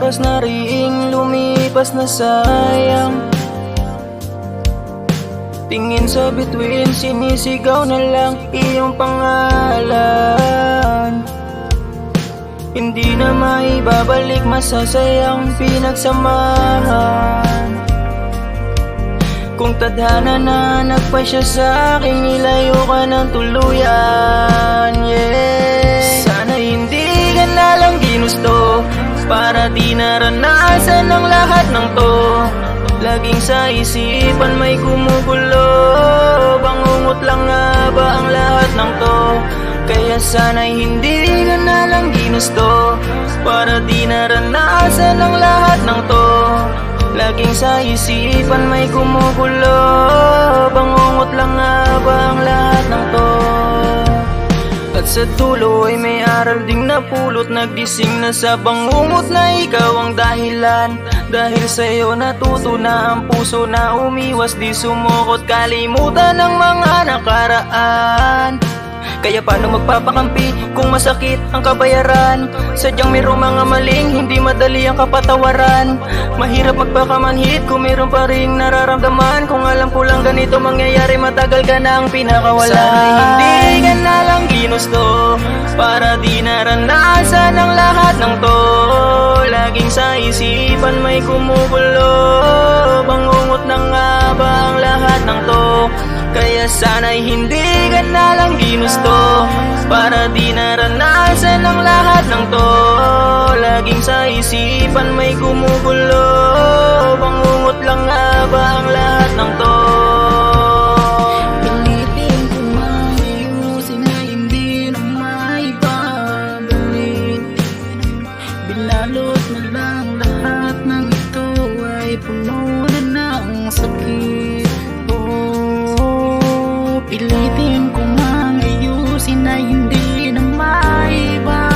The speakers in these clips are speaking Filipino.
oras na ring lumipas na sayang. Tingin sa bituin, sinisigaw na lang iyong pangalan. Hindi na maibabalik, masasayang pinagsamahan. Kung tadhana na nagpasya sa akin, nilayo ka ng tuluyan, yeah. Sana hindi ka na lang ginusto, para di naranasan ang lahat ng to. Laging sa isipan may gumugulo, bangungot lang nga ba ang lahat ng to? Kaya sana'y hindi ka na lang ginusto, para di naranasan ang lahat ng to. Laging sa isipan may gumugulo, bangungot lang nga ba ang lahat ng to? At sa dulo ay may aral ding napulot, nagdising na sa bangungot na ikaw ang dahilan. Dahil sa'yo natuto na ang puso na umiwas, di sumukot, kalimutan ng mga nakaraan. Kaya paano magpapakampi kung masakit ang kabayaran? Sadyang mayroong mga maling, hindi madali ang kapatawaran. Mahirap magpakamanhid kung mayroon pa rin nararamdaman. Kung alam ko lang ganito mangyayari, matagal ka na ang pinakawalan. Sana hindi ka na lang ginusto, para di naranasan ang lahat ng to. Laging sa isipan may gumugulo, bangungot na nga ba ang lahat ng to? Kaya sana'y hindi ka na lang ginusto, para di naranasan ang lahat ng to. Laging sa isipan may gumugulo, bangungot lang nga ba ang lahat ng to? Pilitin ko maayusin na hindi na maibabalik. Binalot na lang lahat ng ito ay puno na ng sakit. Pilitin ko mang ayusin na hindi na maibabalik.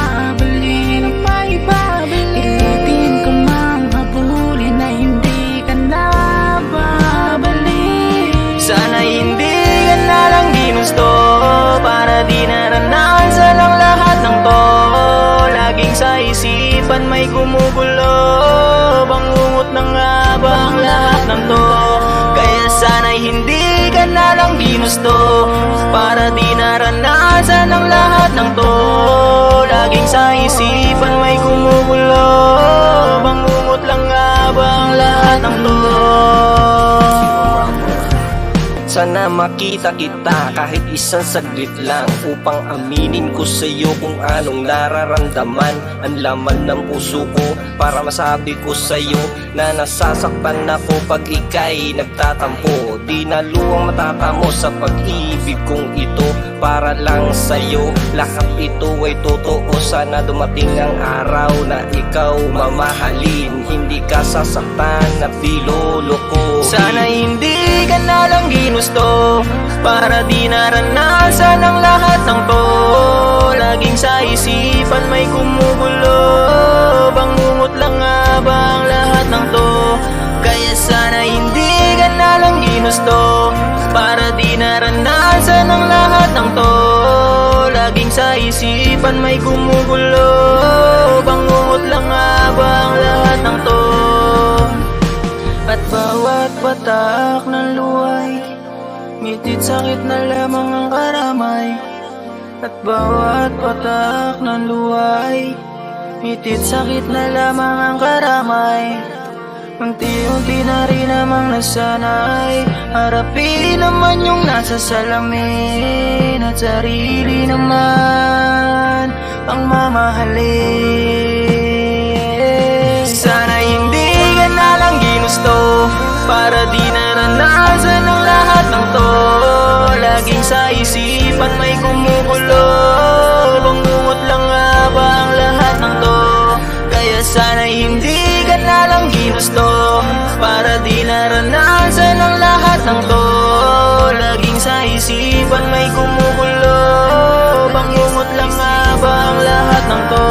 Pilitin ko mang habulin na hindi ka na babalik. Sana hindi ka na lang ginusto, para di naranasan ang lahat ng to. Laging sa isipan may gumugulo, bangungot na nga ba ang lahat ng to? Kaya sana'y hindi ka na lang ginusto, para di naranasan ang lahat ng to. Laging sa isipan may gumugulo, bangungot lang nga ba ang lahat ng to? Sana makita kita kahit isang saglit lang, upang aminin ko sa'yo kung anong nararamdaman. Ang laman ng puso ko, para masabi ko sa'yo na nasasaktan ako pag ika'y nagtatampo. Di na luwang matatamo sa pag-ibig kong ito, para lang sa'yo. Lahat ito ay totoo, sana dumating ang araw na ikaw mamahalin. Hindi ka sasaktan at di loloko. Sana hindi ka na lang ginusto, para di naranasan ang lahat ng to. Laging sa isipan may gumugulo, bangungot lang nga ba ang lahat ng to? Kaya sana hindi ka na lang ginusto, para di naranasan ang lahat ng to. Laging sa isipan may gumugulo, bangungot lang nga ba ang lahat ng to? At bawat patak ng luhay, ngitit sakit na lamang ang karamay. At bawat patak ng luhay, ngitit sakit na lamang ang karamay. Unti-unti na rin namang nasanay, harapin naman yung nasa salamin, at sarili naman ang mamahalin. Sana hindi ka na lang ginusto, para di naranasan ang lahat ng to. Laging sa isipan may gumugulo, bangungot lang nga ba ang lahat ng to? Kaya sana hindi ka na lang ginusto, para di naranasan ang lahat ng to. Laging sa isipan may gumugulo, bangungot lang nga ba ang lahat ng to?